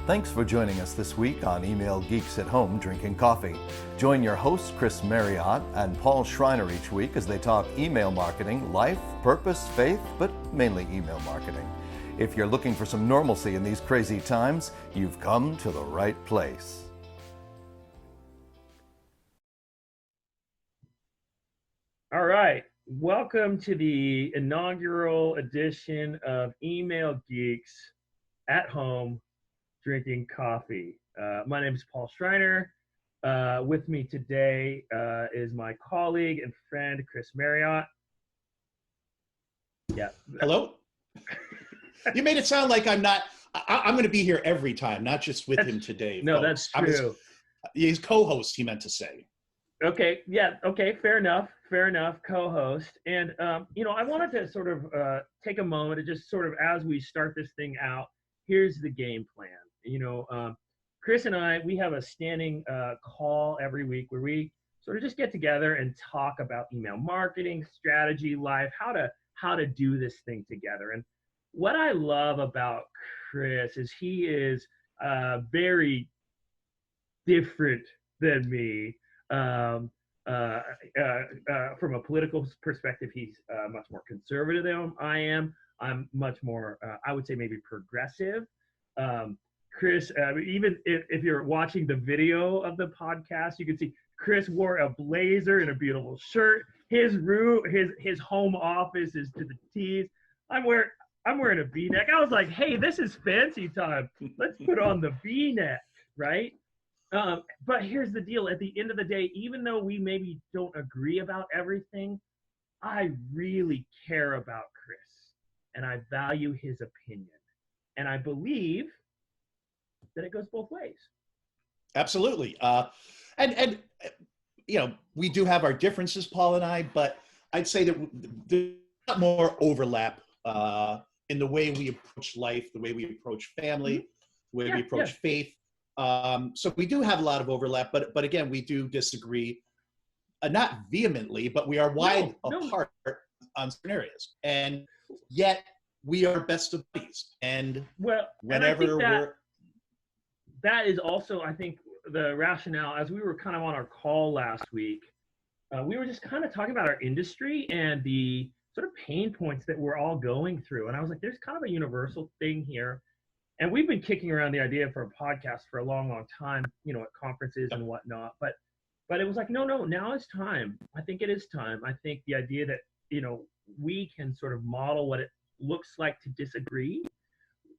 Thanks for joining us this week on Email Geeks at Home Drinking Coffee. Join your hosts Chris Marriott and Paul Schreiner each week as they talk email marketing, life, purpose, faith, but mainly email marketing. If you're looking for some normalcy in these crazy times, you've come to the right place. All right, welcome to the inaugural edition of Email Geeks at Home Drinking Coffee. My name is Paul Schreiner. With me today is my colleague and friend, Chris Marriott. Yeah. Hello? You made it sound like I'm going to be here every time, not just with him today. No, folks. that's true. He's co-host, he meant to say. Okay, yeah, okay, fair enough, co-host. And, I wanted to sort of take a moment to just sort of, as we start this thing out, here's the game plan. Chris and I, we have a standing call every week where we sort of just get together and talk about email marketing, strategy, life, how to do this thing together. And what I love about Chris is he is very different than me. From a political perspective, he's much more conservative than I am. I'm much more, I would say maybe progressive. Chris, even if you're watching the video of the podcast, you can see Chris wore a blazer and a beautiful shirt. His home office is to the T's. I'm wearing a V-neck. I was like, hey, this is fancy time. Let's put on the V-neck, right? But here's the deal. At the end of the day, even though we maybe don't agree about everything, I really care about Chris and I value his opinion. And I believe that it goes both ways. Absolutely. And we do have our differences, Paul and I, but I'd say that there's a lot more overlap in the way we approach life, the way we approach family, the way we approach faith. So we do have a lot of overlap, but again, we do disagree, not vehemently, but we are wide apart on certain areas. And yet we are best of buddies. And whenever that is also, I think, the rationale. As we were kind of on our call last week, we were just kind of talking about our industry and the sort of pain points that we're all going through. And I was like, there's kind of a universal thing here. And we've been kicking around the idea for a podcast for a long, long time, at conferences and whatnot. But it was like, no, now it's time. I think it is time. I think the idea that, we can sort of model what it looks like to disagree,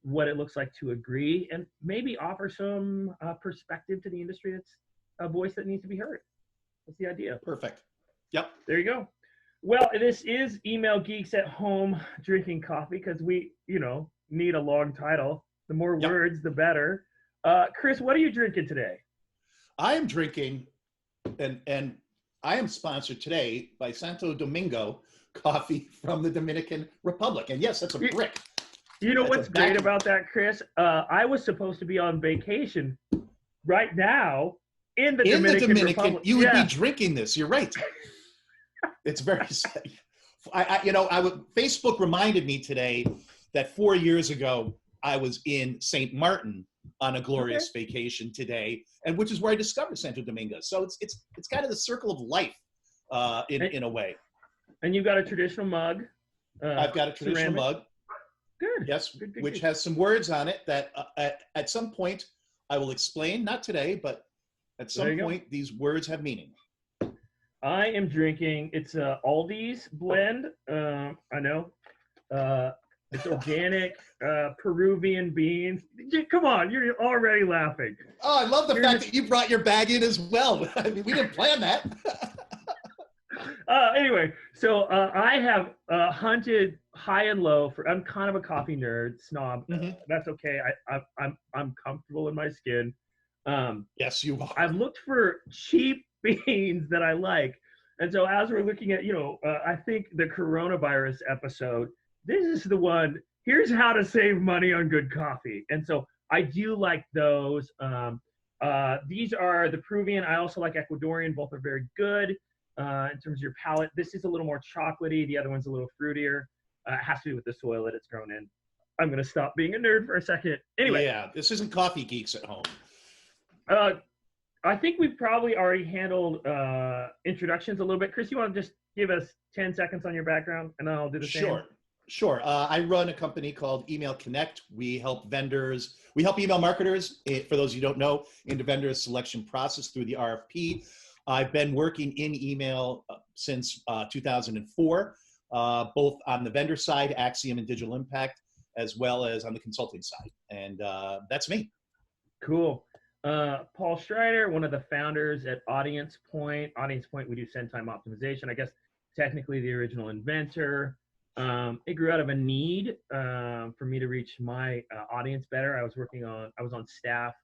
what it looks like to agree, and maybe offer some perspective to the industry that's a voice that needs to be heard. That's the idea. Perfect. Yep. There you go. Well, this is Email Geeks at Home Drinking Coffee because we, need a long title. The more words, the better. Chris, what are you drinking today? I am drinking, and I am sponsored today by Santo Domingo coffee from the Dominican Republic. And yes, that's a brick. You know what's great about that, Chris? I was supposed to be on vacation right now in the Dominican Republic. You would be drinking this. You're right. It's very sad. Facebook reminded me today that 4 years ago, I was in St. Martin on a glorious vacation today, and which is where I discovered Santo Domingo. So it's kind of the circle of life in a way. And you've got a traditional mug. I've got a traditional mug. Good. Yes, good, which has some words on it that at some point I will explain. Not today, but at some point these words have meaning. I am drinking. It's a Aldi's blend. I know. It's organic, Peruvian beans. Come on, you're already laughing. Oh, I love the fact that you brought your bag in as well. I mean, we didn't plan that. Anyway, so I have hunted high and low for. I'm kind of a coffee nerd, snob. That's okay. I'm comfortable in my skin. Yes, you are. I've looked for cheap beans that I like, and so as we're looking at, I think the coronavirus episode. This is the one. Here's how to save money on good coffee, and so I do like those. These are the Peruvian. I also like Ecuadorian. Both are very good. In terms of your palate, this is a little more chocolatey. The other one's a little fruitier. It has to do with the soil that it's grown in. I'm going to stop being a nerd for a second. Anyway. Yeah, this isn't Coffee Geeks at Home. I think we've probably already handled introductions a little bit. Chris, you want to just give us 10 seconds on your background, and then I'll do the same? Sure. I run a company called Email Connect. We help email marketers, for those you don't know, into vendor selection process through the RFP. I've been working in email since 2004, both on the vendor side, Axiom and Digital Impact, as well as on the consulting side. And that's me. Cool. Paul Schreiner, one of the founders at Audience Point. Audience Point, we do send time optimization. I guess technically the original inventor. It grew out of a need for me to reach my audience better. I was on staff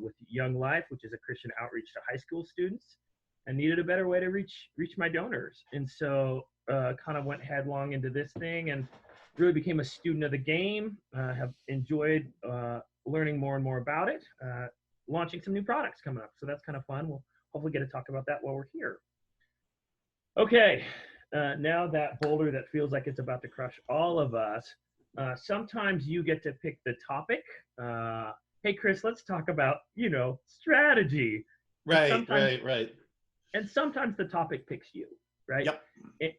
with Young Life, which is a Christian outreach to high school students, and needed a better way to reach my donors. And so kind of went headlong into this thing and really became a student of the game. Have enjoyed learning more and more about it. Launching some new products coming up. So that's kind of fun. We'll hopefully get to talk about that while we're here. Okay, now that boulder that feels like it's about to crush all of us, sometimes you get to pick the topic. Hey, Chris, let's talk about, strategy. Right. And sometimes the topic picks you, right? Yep.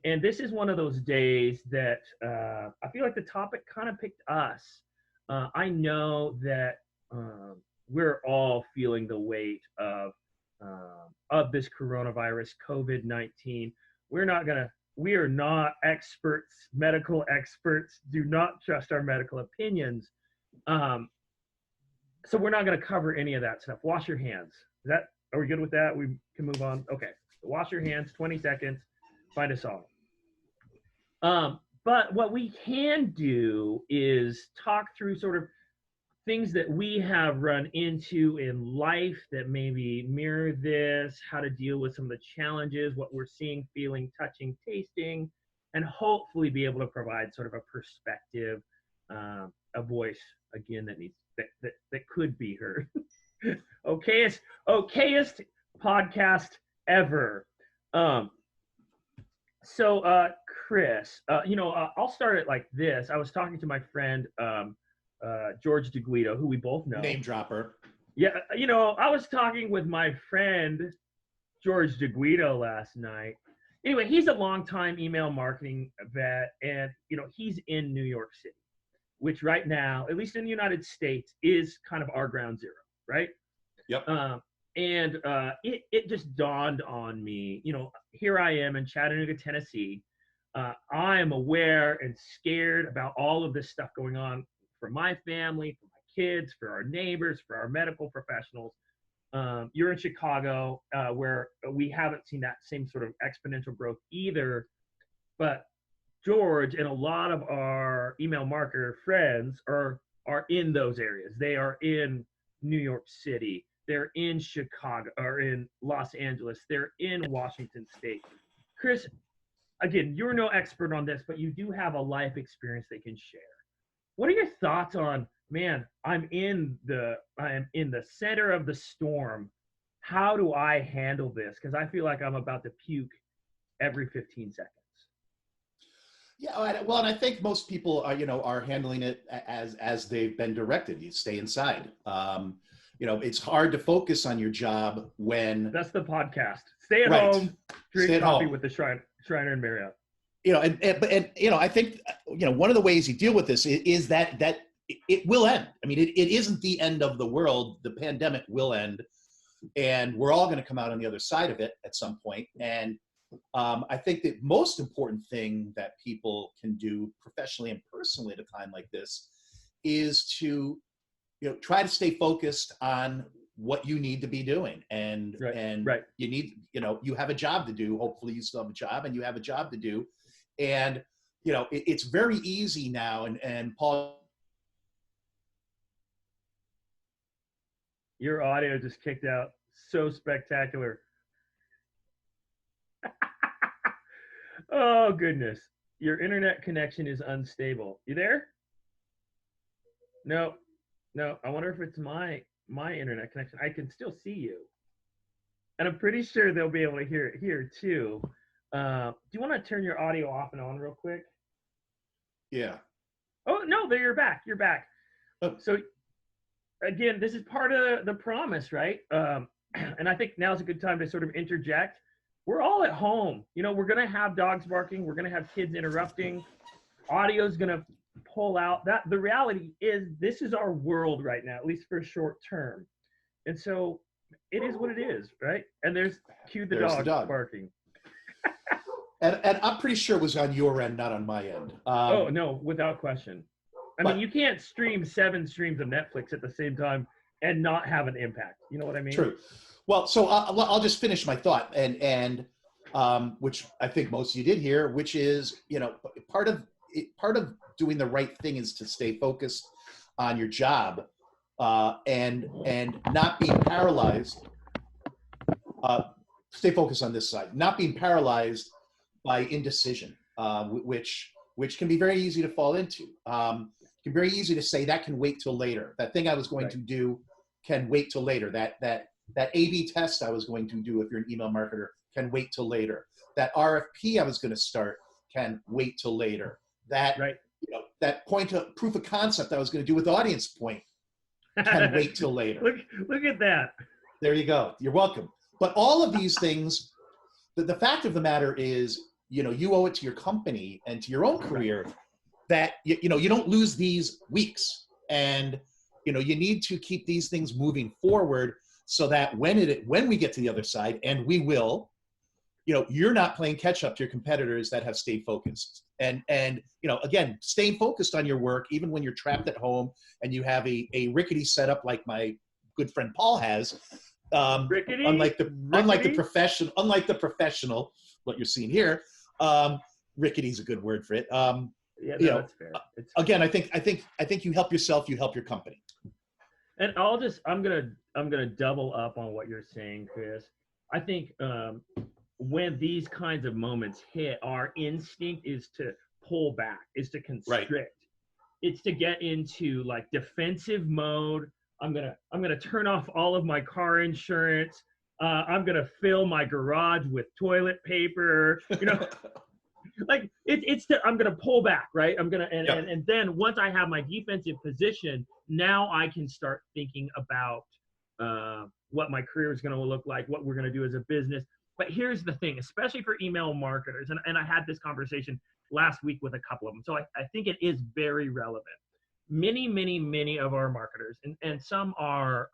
And this is one of those days that I feel like the topic kind of picked us. I know that we're all feeling the weight of this coronavirus, COVID-19. We are not experts, medical experts. Do not trust our medical opinions. So we're not going to cover any of that stuff. Wash your hands. Are we good with that? We can move on. Okay. Wash your hands, 20 seconds, find a song. But what we can do is talk through sort of things that we have run into in life that maybe mirror this, how to deal with some of the challenges, what we're seeing, feeling, touching, tasting, and hopefully be able to provide sort of a perspective, a voice, again, that could be heard. okayest podcast ever. So Chris, I'll start it like this. I was talking to my friend, George DeGuido, who we both know. Name dropper. Yeah, I was talking with my friend George DeGuido last night. Anyway, he's a longtime email marketing vet, and he's in New York City, which right now, at least in the United States, is kind of our ground zero, right? Yep. And it just dawned on me, here I am in Chattanooga, Tennessee. I am aware and scared about all of this stuff going on for my family, for my kids, for our neighbors, for our medical professionals. You're in Chicago, where we haven't seen that same sort of exponential growth either. But George and a lot of our email marketer friends are in those areas. They are in New York City. They're in Chicago, or in Los Angeles. They're in Washington State. Chris, again, you're no expert on this, but you do have a life experience they can share. What are your thoughts on, man, I am in the center of the storm. How do I handle this? Because I feel like I'm about to puke every 15 seconds. Yeah, well, and I think most people are handling it as they've been directed. You stay inside. It's hard to focus on your job when that's the podcast. Stay at home, drink coffee with the Schreiner and Marriott. I think one of the ways you deal with this is that it will end. I mean, it isn't the end of the world. The pandemic will end, and we're all going to come out on the other side of it at some point. And I think the most important thing that people can do professionally and personally at a time like this is to try to stay focused on what you need to be doing. And you need, you have a job to do. Hopefully you still have a job, and you have a job to do. And, it's very easy now. And Paul, your audio just kicked out. So spectacular. Oh, goodness. Your internet connection is unstable. You there? No. I wonder if it's my internet connection. I can still see you. And I'm pretty sure they'll be able to hear it here too. Do you want to turn your audio off and on real quick? Yeah. Oh no, there you're back. You're back. Oh. So again, this is part of the promise, right? And I think now's a good time to sort of interject. We're all at home. You know, we're gonna have dogs barking. We're gonna have kids interrupting. Audio's gonna pull out. That the reality is this is our world right now, at least for short term. And so it is what it is, right? And there's There's the dog barking. And I'm pretty sure it was on your end, not on my end. Oh no, without question. I mean, you can't stream 7 streams of Netflix at the same time and not have an impact. You know what I mean? True. Well, so I'll just finish my thought, and which I think most of you did hear, which is, you know, part of doing the right thing is to stay focused on your job, and not being paralyzed. Stay focused on this side, not being paralyzed by indecision, which can be very easy to fall into. It can be very easy to say that can wait till later. That thing I was going to do can wait till later. That A/B test I was going to do, if you're an email marketer, can wait till later. That RFP I was going to start can wait till later. That you know, that proof of concept I was going to do with Audience Point can wait till later. Look at that. There you go. You're welcome. But all of these things, the fact of the matter is, you know, you owe it to your company and to your own career that, you know, you don't lose these weeks. And, you know, you need to keep these things moving forward so that when we get to the other side, and we will, you know, you're not playing catch up to your competitors that have stayed focused. And you know, again, staying focused on your work, even when you're trapped at home and you have a rickety setup like my good friend Paul has, Rickety? unlike the professional, what you're seing here, rickety's a good word for it. Yeah, you no, know, that's fair. Again, I think you help yourself, you help your company. And I'm gonna double up on what you're saying, Chris. I think when these kinds of moments hit, our instinct is to pull back, is to constrict. Right. It's to get into like defensive mode. I'm gonna turn off all of my car insurance. I'm gonna fill my garage with toilet paper. You know, like I'm gonna pull back, right? I'm gonna and then once I have my defensive position, now I can start thinking about what my career is gonna look like, what we're gonna do as a business. But here's the thing, especially for email marketers, and I had this conversation last week with a couple of them, so I think it is very relevant. Many of our marketers, and some are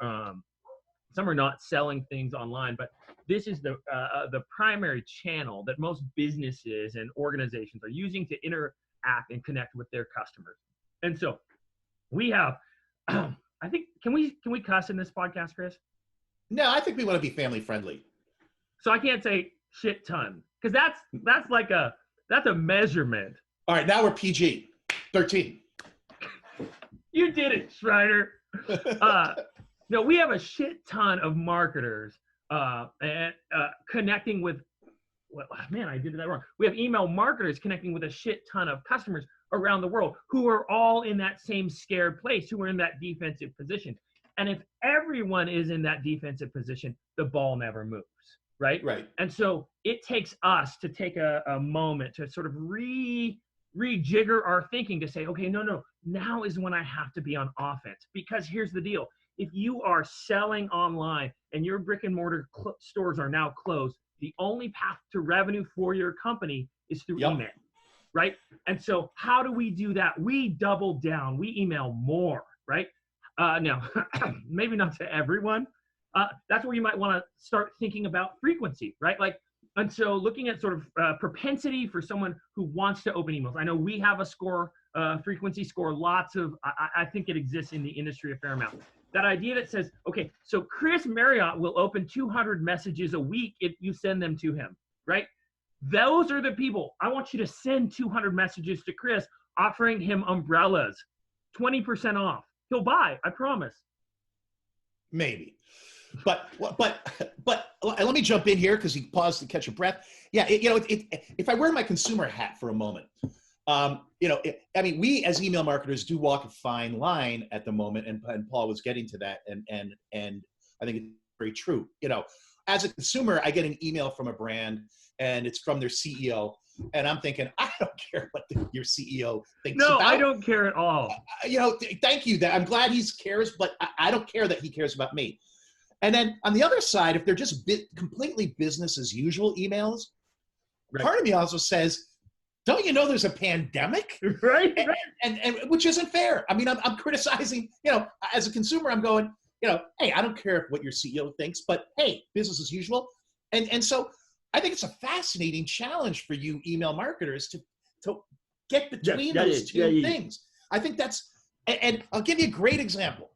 not selling things online, but this is the primary channel that most businesses and organizations are using to interact and connect with their customers. And so we have, I think, can we cuss in this podcast, Chris? No, I think we want to be family friendly. So I can't say shit ton, because that's a measurement. All right, now we're PG 13. You did it, Schreiner. No, we have a shit ton of marketers and connecting with. Well, man, I did that wrong. We have email marketers connecting with a shit ton of customers around the world who are all in that same scared place, who are in that defensive position. And if everyone is in that defensive position, the ball never moves, right? Right. And so it takes us to take a moment to sort of rejigger our thinking to say, okay, no, now is when I have to be on offense. Because here's the deal. If you are selling online and your brick and mortar stores are now closed, the only path to revenue for your company is through email, right? And so how do we do that? We double down. We email more, right? Now, maybe not to everyone. That's where you might want to start thinking about frequency, right? And so looking at sort of propensity for someone who wants to open emails. I know we have a score, frequency score, I think it exists in the industry a fair amount. That idea that says, okay, so Chris Marriott will open 200 messages a week if you send them to him, right? Those are the people. I want you to send 200 messages to Chris offering him umbrellas, 20% off. He'll buy, I promise. Maybe. But let me jump in here because he paused to catch a breath. Yeah, if I wear my consumer hat for a moment, we as email marketers do walk a fine line at the moment, and Paul was getting to that, and I think it's very true. as a consumer, I get an email from a brand and it's from their CEO. And I'm thinking, I don't care what your CEO thinks No, about. I don't care at all. Thank you. That I'm glad he cares, but I don't care that he cares about me. And then on the other side, if they're just completely business as usual emails, part of me also says, don't you know there's a pandemic? Right. And which isn't fair. I mean, I'm criticizing, as a consumer, I'm going, hey, I don't care what your CEO thinks, but hey, business as usual. And so I think it's a fascinating challenge for you email marketers to get between those two things. I think that's, and I'll give you a great example.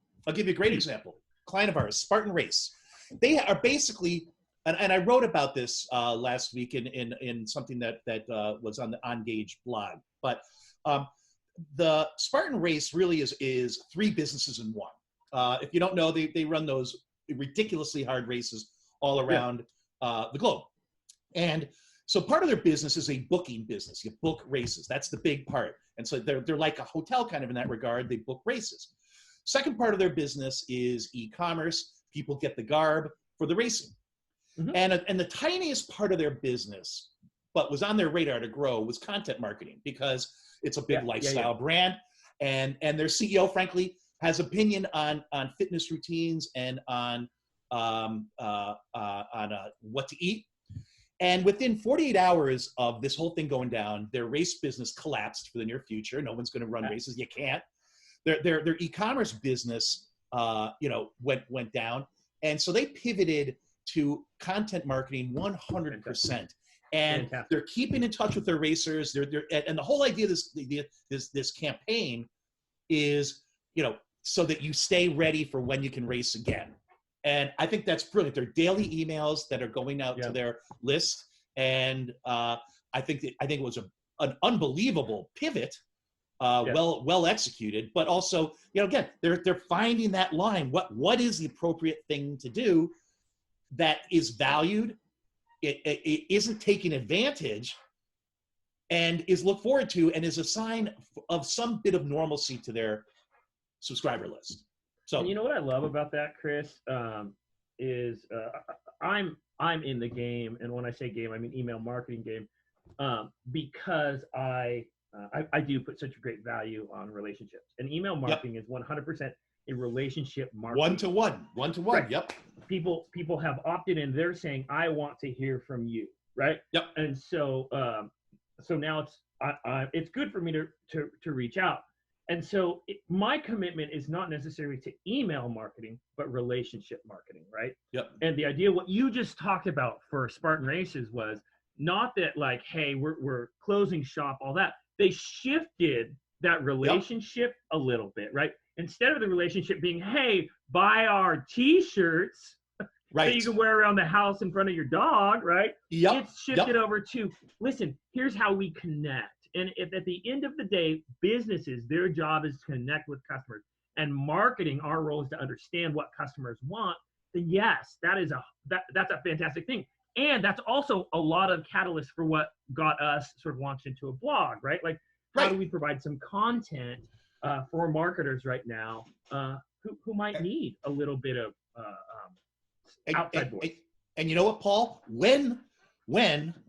Client of ours, Spartan Race. They are basically, and I wrote about this last week in something that was on the OnGage blog. But the Spartan Race really is three businesses in one. If you don't know, they run those ridiculously hard races all around the globe. And so part of their business is a booking business. You book races. That's the big part. And so they're like a hotel kind of in that regard. They book races. Second part of their business is e-commerce. People get the garb for the racing. Mm-hmm. And the tiniest part of their business, but was on their radar to grow, was content marketing, because it's a big lifestyle brand. And their CEO, frankly, has opinion on fitness routines and on what to eat. And within 48 hours of this whole thing going down, their race business collapsed for the near future. No one's going to run races. You can't. Their e-commerce business, went down. And so they pivoted to content marketing 100%. And they're keeping in touch with their racers. And the whole idea of this campaign is, so that you stay ready for when you can race again. And I think that's brilliant. They're daily emails that are going out to their list. And I think it was an unbelievable pivot, well executed, but also, again, they're finding that line. What is the appropriate thing to do that is valued, it isn't taking advantage, and is looked forward to, and is a sign of some bit of normalcy to their subscriber list. So, and you know what I love about that, Chris, is I'm in the game, and when I say game, I mean email marketing game, because I do put such a great value on relationships, and email marketing is 100% a relationship marketing. One to one. Right. Yep. People have opted in. They're saying, I want to hear from you, right? Yep. And so now it's good for me to reach out. And so my commitment is not necessarily to email marketing, but relationship marketing, right? Yep. And the idea, what you just talked about for Spartan Races, was not that like, hey, we're closing shop, all that. They shifted that relationship a little bit, right? Instead of the relationship being, hey, buy our T-shirts that you can wear around the house in front of your dog, right? Yep. It's shifted over to, listen, here's how we connect. And if at the end of the day, businesses, their job is to connect with customers, and marketing, our role is to understand what customers want, then yes, that's a fantastic thing. And that's also a lot of catalyst for what got us sort of launched into a blog, right? Like, how do we provide some content for marketers right now who might need a little bit of outside voice? And you know what, Paul? When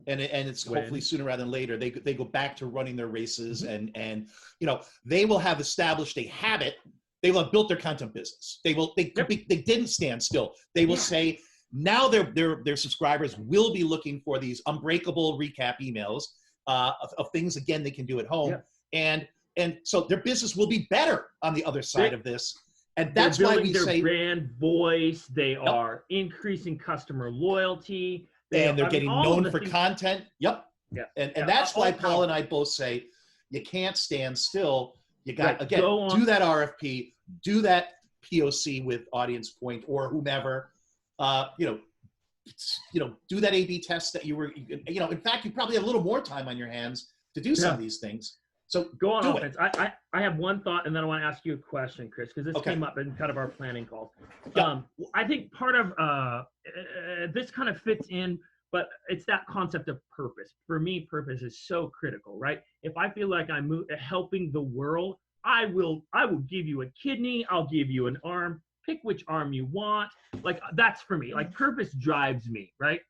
it's hopefully sooner rather than later, they go back to running their races, and they will have established a habit. They will have built their content business. They didn't stand still. They will say, now their subscribers will be looking for these unbreakable recap emails of things, again, they can do at home. And so their business will be better on the other side of this. And that's why we say brand voice. They are increasing customer loyalty. They're getting known for content. Yep. Yeah. And that's why Paul and I both say you can't stand still. You got, again, do that RFP, do that POC with Audience Point or whomever. Do that A/B test that in fact, you probably have a little more time on your hands to do some of these things. So go on offense. I have one thought, and then I want to ask you a question, Chris, because this came up in kind of our planning calls. I think part of this kind of fits in, but it's that concept of purpose. For me, purpose is so critical, right? If I feel like I'm helping the world, I will give you a kidney, I'll give you an arm, pick which arm you want. Like that's for me. Like purpose drives me, right?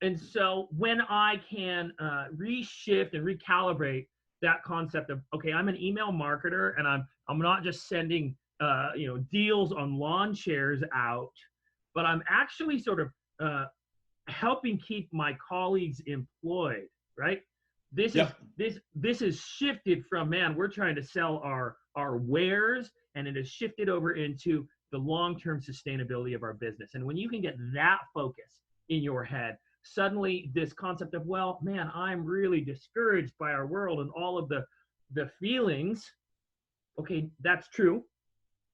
And so when I can reshift and recalibrate that concept of, okay, I'm an email marketer and I'm not just sending deals on lawn chairs out, but I'm actually sort of helping keep my colleagues employed, right? This is shifted from, man, we're trying to sell our wares, and it has shifted over into the long-term sustainability of our business. And when you can get that focus in your head, suddenly this concept of, well, man, I'm really discouraged by our world and all of the feelings. Okay, that's true.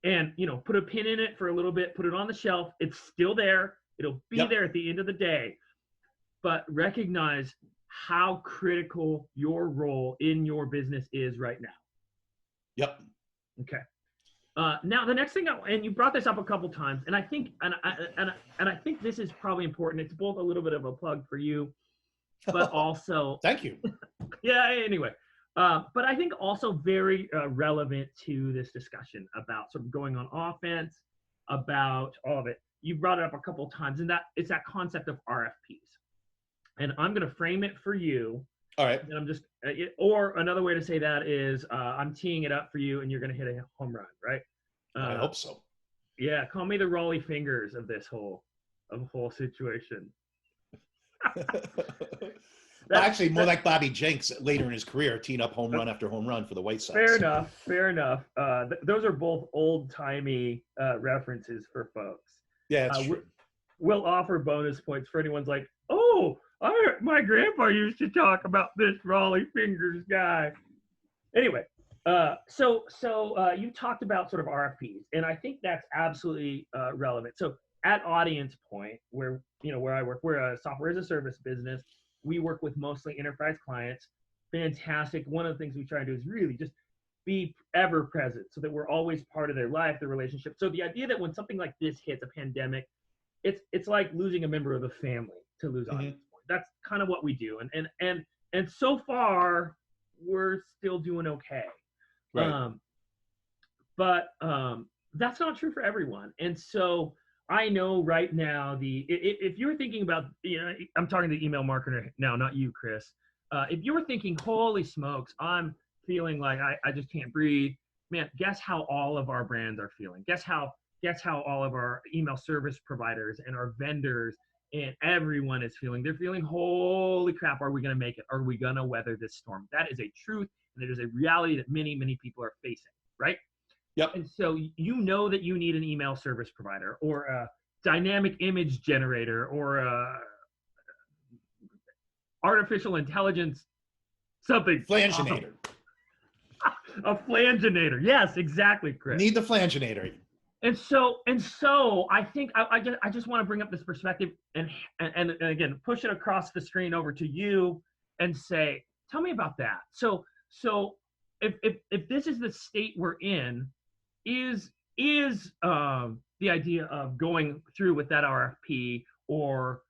And, put a pin in it for a little bit, put it on the shelf. It's still there. It'll be there at the end of the day. But recognize how critical your role in your business is right now. Yep. Okay. Now the next thing, and you brought this up a couple times, and I think, and I think this is probably important. It's both a little bit of a plug for you, but also thank you. Yeah. Anyway, but I think also very relevant to this discussion about sort of going on offense, about all of it. You brought it up a couple times, and that it's that concept of RFPs. And I'm going to frame it for you. All right. And I'm just, or another way to say that is I'm teeing it up for you and you're going to hit a home run, right? I hope so. Yeah. Call me the Rolly Fingers of this whole situation. Actually, more like Bobby Jenks later in his career, teeing up home run after home run for the White Sox. Fair enough. Those are both old-timey references for folks. Yeah, that's true. We'll offer bonus points for anyone's like, oh, my grandpa used to talk about this Rolly Fingers guy. Anyway, so you talked about sort of RFPs, and I think that's absolutely relevant. So at Audience Point, where I work, we're a software as a service business. We work with mostly enterprise clients. Fantastic. One of the things we try to do is really just be ever present so that we're always part of their life, their relationship. So the idea that when something like this hits, a pandemic, it's like losing a member of the family to lose Audience Point. That's kind of what we do. And so far we're still doing okay. Right. But that's not true for everyone. And so I know right now if you're thinking about, I'm talking to the email marketer now, not you, Chris. If you're thinking, holy smokes, I'm feeling like I just can't breathe, man, guess how all of our brands are feeling. Guess how all of our email service providers and our vendors and everyone is feeling. They're feeling, holy crap, are we going to make it? Are we going to weather this storm? That is a truth, and it is a reality that many, many people are facing, right? Yep. And so you know that you need an email service provider or a dynamic image generator or a artificial intelligence something. Flanginator. A flanginator. Yes, exactly, Chris. Need the flanginator. And so I think I just want to bring up this perspective and again push it across the screen over to you and say, tell me about that. So if this is the state we're in, is the idea of going through with that RFP or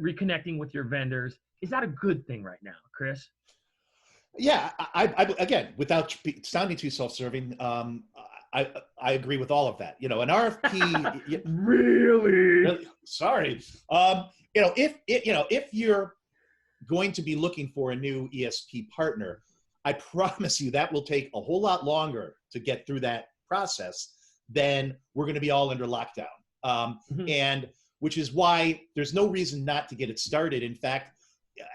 reconnecting with your vendors, is that a good thing right now, Chris? Yeah, I again, without sounding too self-serving, I agree with all of that. An RFP. Really? Sorry. If you're going to be looking for a new ESP partner, I promise you that will take a whole lot longer to get through that process than we're going to be all under lockdown. And which is why there's no reason not to get it started. In fact,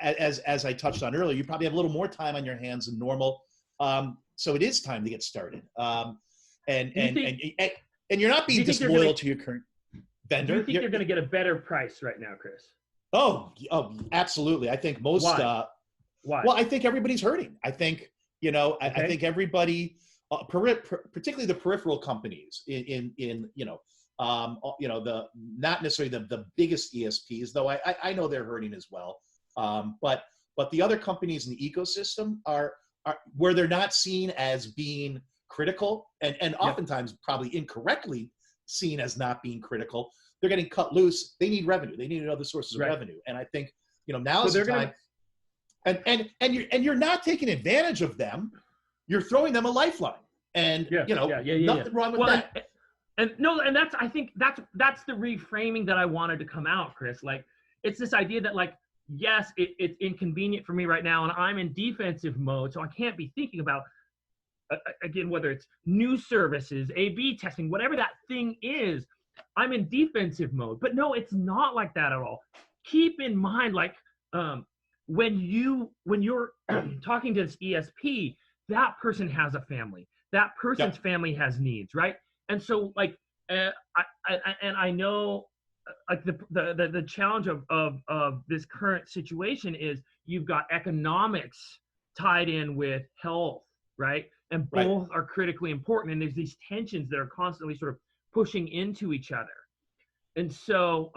as I touched on earlier, you probably have a little more time on your hands than normal. So it is time to get started. And you're not being disloyal to your current vendor. Do you think you're going to get a better price right now, Chris? Oh, absolutely. I think most. Why? Well, I think everybody's hurting. I think I think everybody, particularly the peripheral companies in the not necessarily the biggest ESPs, though I know they're hurting as well. But the other companies in the ecosystem are where they're not seen as being critical and oftentimes probably incorrectly seen as not being critical. They're getting cut loose. They need revenue. They need other sources of revenue. And I think now is the time. And you're not taking advantage of them. You're throwing them a lifeline. And nothing wrong with that. And no, and I think that's the reframing that I wanted to come out, Chris. Like, it's this idea that, like, yes, it's inconvenient for me right now, and I'm in defensive mode, so I can't be thinking about, again, whether it's new services, A/B testing, whatever that thing is, I'm in defensive mode. But no, it's not like that at all. Keep in mind, like, when you're talking to this ESP, that person has a family. That person's family has needs, right? And so, like, I know, like, the challenge of this current situation is you've got economics tied in with health, right? And both are critically important. And there's these tensions that are constantly sort of pushing into each other. And so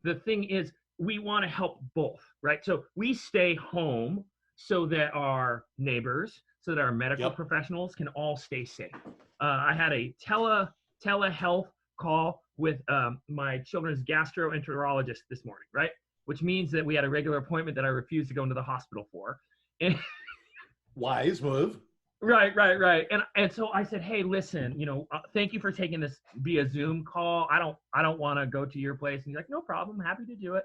the thing is, we want to help both, right? So we stay home so that our neighbors, so that our medical professionals can all stay safe. I had a telehealth call with my children's gastroenterologist this morning, right? Which means that we had a regular appointment that I refused to go into the hospital for. And wise move. Right. And so I said, hey, listen, thank you for taking this via Zoom call. I don't want to go to your place. And he's like, no problem, happy to do it.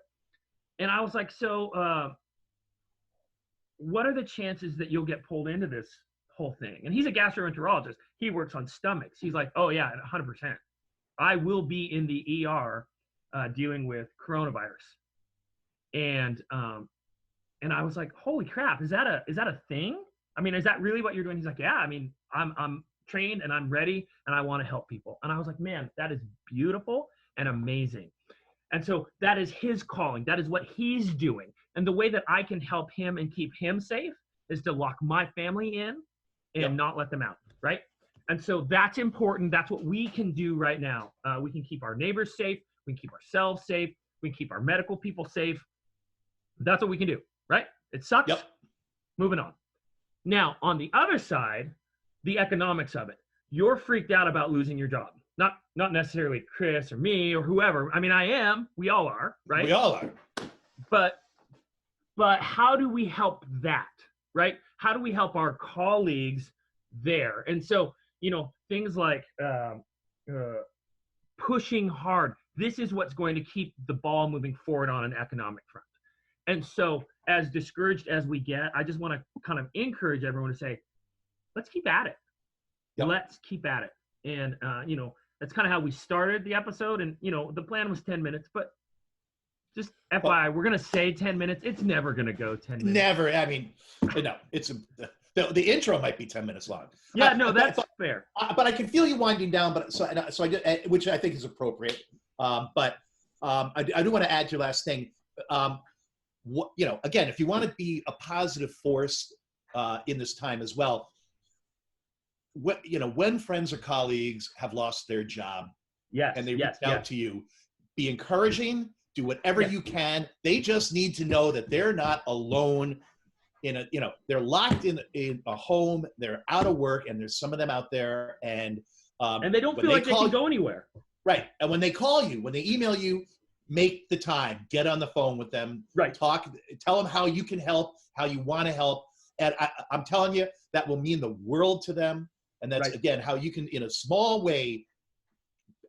And I was like, so what are the chances that you'll get pulled into this whole thing? And he's a gastroenterologist. He works on stomachs. He's like, oh yeah, 100%. I will be in the ER dealing with coronavirus. And I was like, holy crap, is that a thing? I mean, is that really what you're doing? He's like, yeah, I mean, I'm trained and I'm ready and I want to help people. And I was like, man, that is beautiful and amazing. And so that is his calling. That is what he's doing. And the way that I can help him and keep him safe is to lock my family in and not let them out, right? And so that's important. That's what we can do right now. We can keep our neighbors safe. We can keep ourselves safe. We can keep our medical people safe. That's what we can do, right? It sucks. Yep. Moving on. Now, on the other side, the economics of it. You're freaked out about losing your job. Not necessarily Chris or me or whoever. I mean, I am. We all are, right? We all are. But how do we help that, right? How do we help our colleagues there? And so, things like pushing hard. This is what's going to keep the ball moving forward on an economic front. And so, as discouraged as we get, I just want to kind of encourage everyone to say, let's keep at it. Yep. Let's keep at it. And, that's kind of how we started the episode. And, the plan was 10 minutes, but just FYI, we're going to say 10 minutes. It's never going to go 10 minutes. Never. I mean, no, the intro might be 10 minutes long. Yeah, no, that's fair. But I can feel you winding down, which I think is appropriate. But I do want to add to your last thing. Again, if you want to be a positive force in this time as well, when friends or colleagues have lost their job, and they reach out to you, be encouraging, do whatever you can. They just need to know that they're not alone they're locked in a home, they're out of work, and there's some of them out there, and they don't feel like they can go anywhere. Right. And when they call you, when they email you, make the time, get on the phone with them, talk, tell them how you can help, how you want to help. And I'm telling you, that will mean the world to them. And that's, again, how you can, in a small way,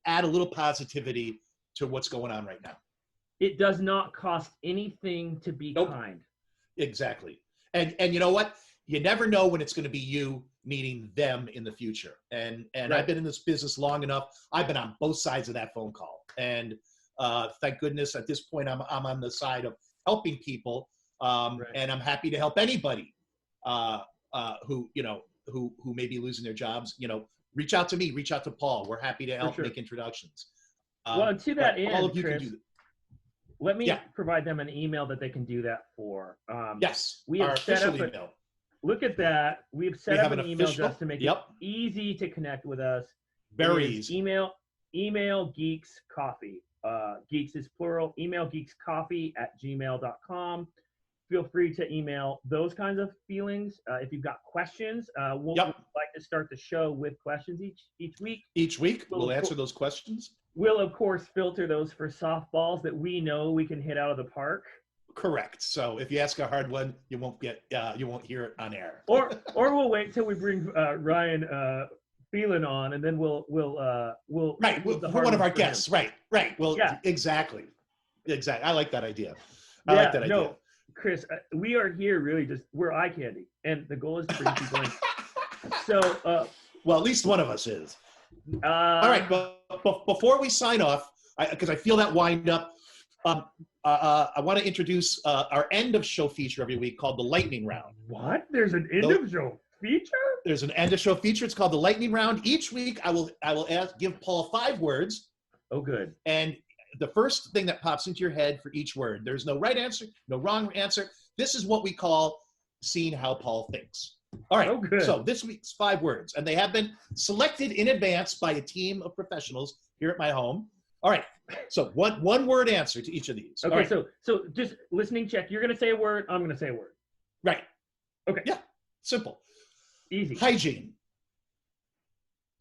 add a little positivity to what's going on right now. It does not cost anything to be kind. Exactly. And you know what? You never know when it's going to be you meeting them in the future. And I've been in this business long enough. I've been on both sides of that phone call. And thank goodness at this point, I'm on the side of helping people. And I'm happy to help anybody who may be losing their jobs. Reach out to me, reach out to Paul. We're happy to help make introductions. Well, to that end, all of you Chris, can do that. Let me provide them an email that they can do that for. Yes, we have our set official up email. Look at that. We've set up an email official, just to make it easy to connect with us. Very easy. Email Geeks Coffee. Geeks is plural. Email geekscoffee@gmail.com. Feel free to email those kinds of feelings. If you've got questions, we'd like to start the show with questions each week. Each week, we'll answer those questions. We'll, of course, filter those for softballs that we know we can hit out of the park. Correct. So if you ask a hard one, you won't hear it on air. Or we'll wait till we bring Ryan feeling on, and then we'll Right, leave the for hard one of ones our for him. guests. Right. Well, Yeah. exactly. I like that idea. No, Chris, we are here really we're eye candy, and the goal is to bring people in. So, well, at least one of us is. All right, but before we sign off, because I feel that wind up, I want to introduce our end of show feature every week called the Lightning Round. What? There's an end of show feature? There's an end of show feature. It's called the Lightning Round. Each week, I will give Paul 5 words. Oh, good. And the first thing that pops into your head for each word. There's no right answer, no wrong answer. This is what we call seeing how Paul thinks. All right. Oh, good. So this week's 5 words, and they have been selected in advance by a team of professionals here at my home. All right. So one word answer to each of these. Okay. Right. So just listening check. You're gonna say a word. I'm gonna say a word. Right. Okay. Yeah. Simple. Easy. Hygiene.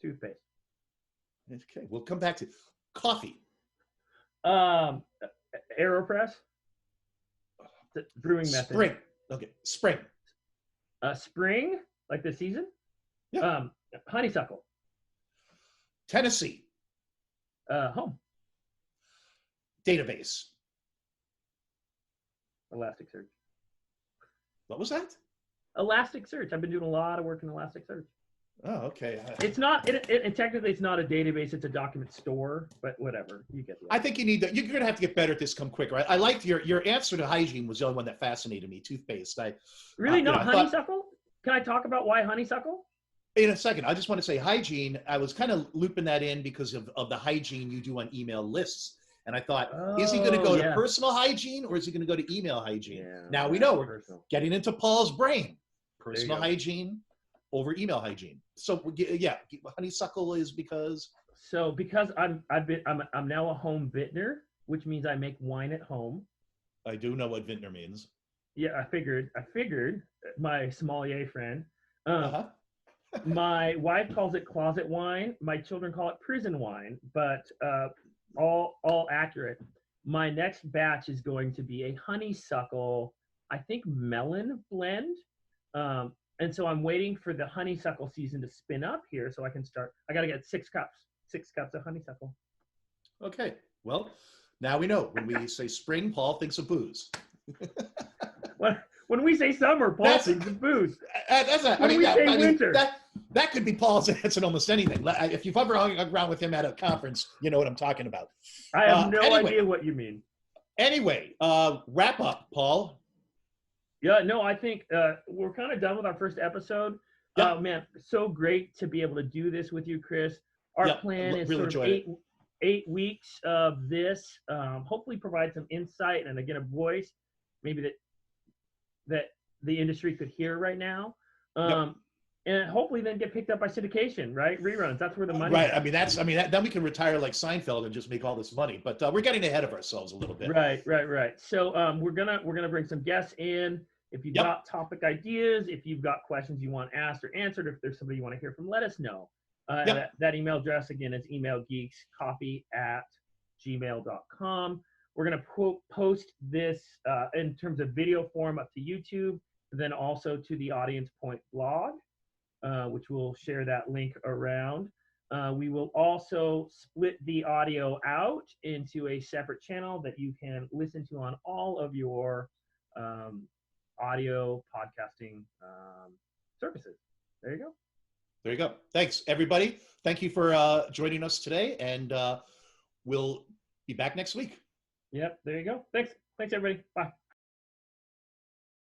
Toothpaste. Okay. We'll come back to coffee. AeroPress. The brewing method. Spring. Okay. Spring. Spring, like the season. Yeah. Honeysuckle. Tennessee. Home. Database. Elasticsearch. What was that? Elasticsearch. I've been doing a lot of work in Elasticsearch. Oh, okay. It's not. It technically, it's not a database. It's a document store. But whatever. You get the I think you need to. You're going to have to get better at this. Come quicker. I liked your answer to hygiene was the only one that fascinated me. Toothpaste. Really not I thought- honeysuckle? Can I talk about why honeysuckle? In a second, I just want to say hygiene. I was kind of looping that in because of the hygiene you do on email lists. And I thought, is he going to go to personal hygiene or is he going to go to email hygiene? Yeah, Now we know we're personal. getting into Paul's brain. Personal go. hygiene over email hygiene. So yeah, honeysuckle is because. So because I'm now a home vintner, which means I make wine at home. I do know what vintner means. Yeah, I figured my sommelier friend. Uh-huh. My wife calls it closet wine. My children call it prison wine, but all accurate. My next batch is going to be a honeysuckle, I think melon blend. And so I'm waiting for the honeysuckle season to spin up here so I can start. I got to get 6 cups of honeysuckle. Okay. Well, now we know when we say spring, Paul thinks of booze. When we say summer, Paul thinks of booze. Winter. That could be Paul's answer to almost anything. If you've ever hung around with him at a conference, you know what I'm talking about. I have no idea what you mean. Anyway, wrap up, Paul. Yeah, no, I think we're kind of done with our first episode. Yeah. Man, so great to be able to do this with you, Chris. Our plan is really sort of 8 weeks of this. Hopefully provide some insight and again a voice maybe that the industry could hear right now. And hopefully then get picked up by syndication, right? Reruns. That's where the money Right. is. Then we can retire like Seinfeld and just make all this money. But we're getting ahead of ourselves a little bit. Right. So we're gonna bring some guests in. If you've got topic ideas, if you've got questions you want asked or answered, if there's somebody you want to hear from, let us know. That email address again is emailgeekscoffee@gmail.com. We're gonna post this in terms of video form up to YouTube, then also to the Audience Point blog, which we'll share that link around. We will also split the audio out into a separate channel that you can listen to on all of your audio podcasting services. There you go. Thanks, everybody. Thank you for joining us today, and we'll be back next week. Yep, there you go. Thanks, everybody. Bye.